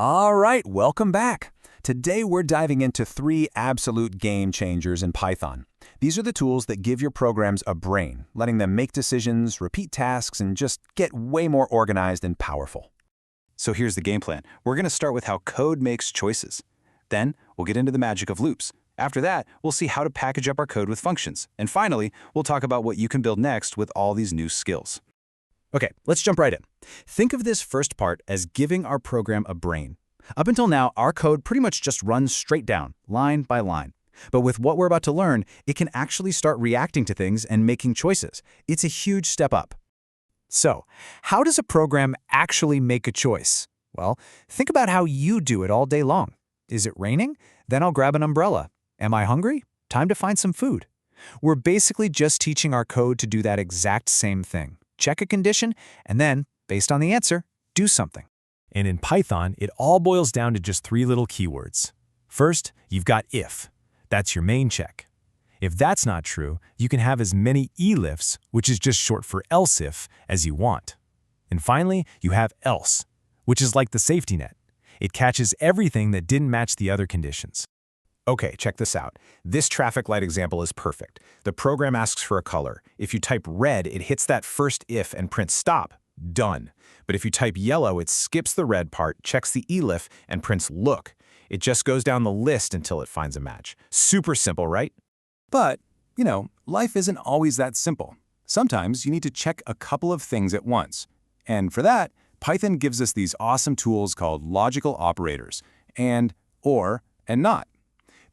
All right, welcome back. Today we're diving into 3 absolute game changers in Python. These are the tools that give your programs a brain, letting them make decisions, repeat tasks, and just get way more organized and powerful. So here's the game plan. We're going to start with how code makes choices. Then we'll get into the magic of loops. After that, we'll see how to package up our code with functions. And finally, we'll talk about what you can build next with all these new skills. Okay, let's jump right in. Think of this first part as giving our program a brain. Up until now, our code pretty much just runs straight down, line by line. But with what we're about to learn, it can actually start reacting to things and making choices. It's a huge step up. So, how does a program actually make a choice? Well, think about how you do it all day long. Is it raining? Then I'll grab an umbrella. Am I hungry? Time to find some food. We're basically just teaching our code to do that exact same thing. Check a condition, and then, based on the answer, do something. And in Python, it all boils down to just 3 little keywords. First, you've got if. That's your main check. If that's not true, you can have as many elifs, which is just short for else if, as you want. And finally, you have else, which is like the safety net. It catches everything that didn't match the other conditions. Okay, check this out. This traffic light example is perfect. The program asks for a color. If you type red, it hits that first if and prints stop. Done. But if you type yellow, it skips the red part, checks the elif, and prints look. It just goes down the list until it finds a match. Super simple, right? But, life isn't always that simple. Sometimes you need to check a couple of things at once. And for that, Python gives us these awesome tools called logical operators, and, or, and not.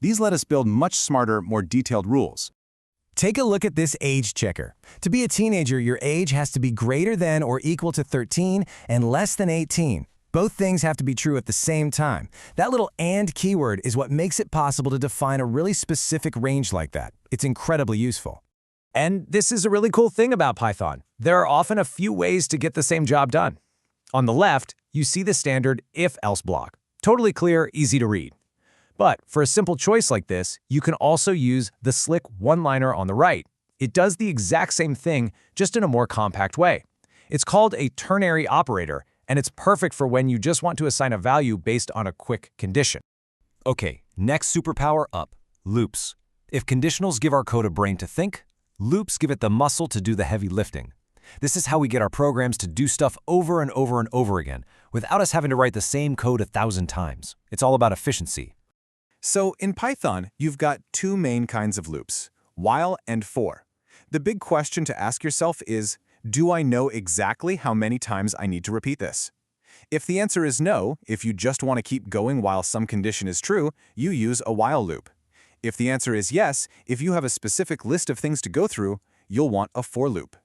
These let us build much smarter, more detailed rules. Take a look at this age checker. To be a teenager, your age has to be greater than or equal to 13 and less than 18. Both things have to be true at the same time. That little "and" keyword is what makes it possible to define a really specific range like that. It's incredibly useful. And this is a really cool thing about Python. There are often a few ways to get the same job done. On the left, you see the standard if-else block. Totally clear, easy to read. But for a simple choice like this, you can also use the slick one-liner on the right. It does the exact same thing, just in a more compact way. It's called a ternary operator, and it's perfect for when you just want to assign a value based on a quick condition. Okay, next superpower up, loops. If conditionals give our code a brain to think, loops give it the muscle to do the heavy lifting. This is how we get our programs to do stuff over and over and over again, without us having to write the same code 1,000 times. It's all about efficiency. So in Python, you've got 2 main kinds of loops, while and for. The big question to ask yourself is, do I know exactly how many times I need to repeat this? If the answer is no, if you just want to keep going while some condition is true, you use a while loop. If the answer is yes, if you have a specific list of things to go through, you'll want a for loop.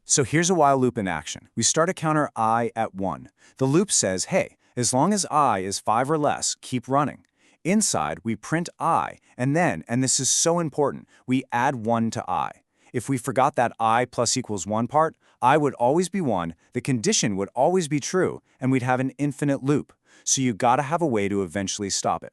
So here's a while loop in action. We start a counter I at 1. The loop says, hey, as long as I is 5 or less, keep running. Inside, we print I, and then, and this is so important, we add 1 to I. If we forgot that I plus equals 1 part, I would always be 1, the condition would always be true, and we'd have an infinite loop. So you gotta have a way to eventually stop it.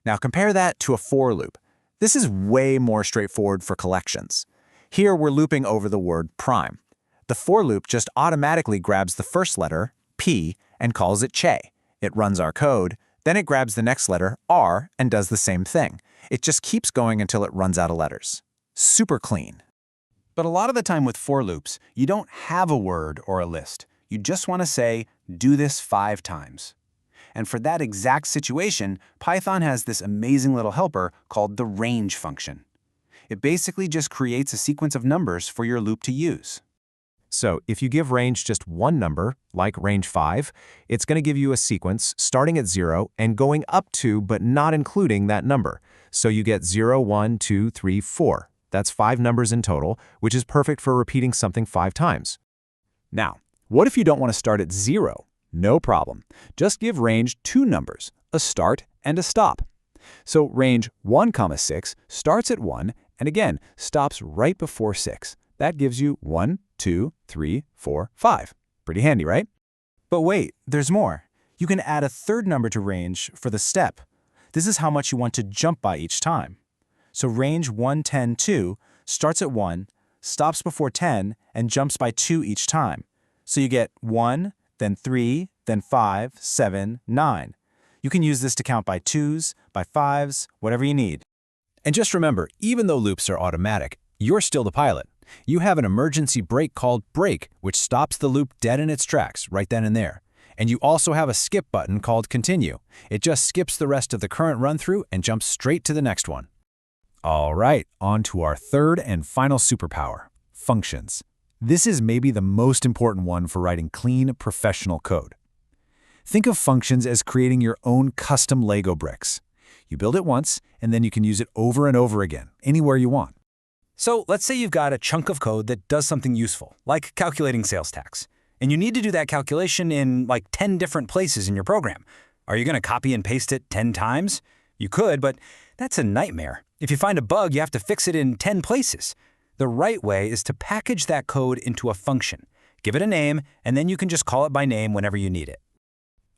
Now compare that to a for loop. This is way more straightforward for collections. Here we're looping over the word prime. The for loop just automatically grabs the first letter, P, and calls it che. It runs our code. Then it grabs the next letter, R, and does the same thing. It just keeps going until it runs out of letters. Super clean. But a lot of the time with for loops, you don't have a word or a list. You just want to say, do this 5 times. And for that exact situation, Python has this amazing little helper called the range function. It basically just creates a sequence of numbers for your loop to use. So if you give range just one number, like range 5, it's going to give you a sequence starting at 0 and going up to but not including that number. So you get 0, 1, 2, 3, 4. That's 5 numbers in total, which is perfect for repeating something 5 times. Now, what if you don't want to start at 0? No problem. Just give range 2 numbers, a start and a stop. So range 1, 6 starts at 1 and again stops right before 6. That gives you 1, 2, 3, 4, 5. Pretty handy, right? But wait, there's more. You can add a third number to range for the step. This is how much you want to jump by each time. So range 1, 10, 2 starts at 1, stops before 10, and jumps by 2 each time. So you get 1, then 3, then 5, 7, 9. You can use this to count by 2s, by 5s, whatever you need. And just remember, even though loops are automatic, you're still the pilot. You have an emergency brake called break, which stops the loop dead in its tracks right then and there. And you also have a skip button called continue. It just skips the rest of the current run-through and jumps straight to the next one. All right, on to our third and final superpower, functions. This is maybe the most important one for writing clean, professional code. Think of functions as creating your own custom Lego bricks. You build it once, and then you can use it over and over again, anywhere you want. So let's say you've got a chunk of code that does something useful, like calculating sales tax. And you need to do that calculation in like 10 different places in your program. Are you going to copy and paste it 10 times? You could, but that's a nightmare. If you find a bug, you have to fix it in 10 places. The right way is to package that code into a function. Give it a name, and then you can just call it by name whenever you need it.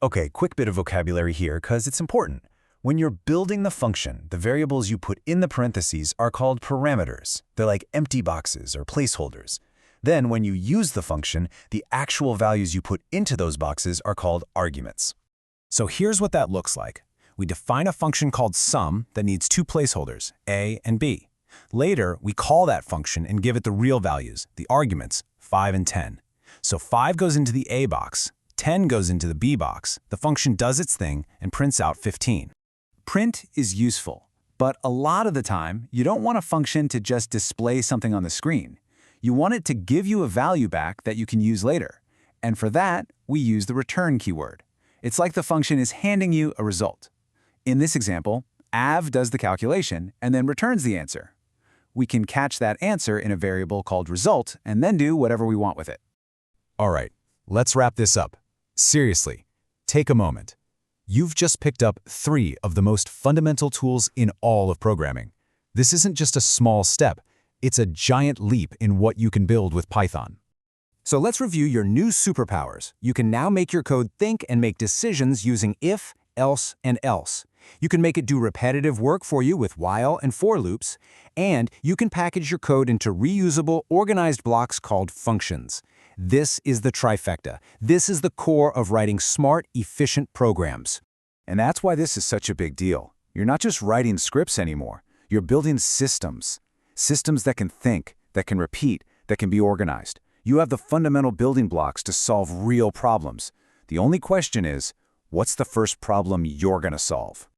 Okay, quick bit of vocabulary here because it's important. When you're building the function, the variables you put in the parentheses are called parameters. They're like empty boxes or placeholders. Then when you use the function, the actual values you put into those boxes are called arguments. So here's what that looks like. We define a function called sum that needs two placeholders, a and b. Later, we call that function and give it the real values, the arguments, 5 and 10. So 5 goes into the a box, 10 goes into the b box, the function does its thing and prints out 15. Print is useful, but a lot of the time, you don't want a function to just display something on the screen. You want it to give you a value back that you can use later. And for that, we use the return keyword. It's like the function is handing you a result. In this example, Av does the calculation and then returns the answer. We can catch that answer in a variable called result and then do whatever we want with it. All right, let's wrap this up. Seriously, take a moment. You've just picked up 3 of the most fundamental tools in all of programming. This isn't just a small step, it's a giant leap in what you can build with Python. So let's review your new superpowers. You can now make your code think and make decisions using if, else, and else. You can make it do repetitive work for you with while and for loops, and you can package your code into reusable, organized blocks called functions. This is the trifecta. This is the core of writing smart, efficient programs. And that's why this is such a big deal. You're not just writing scripts anymore. You're building systems. Systems that can think, that can repeat, that can be organized. You have the fundamental building blocks to solve real problems. The only question is, what's the first problem you're going to solve?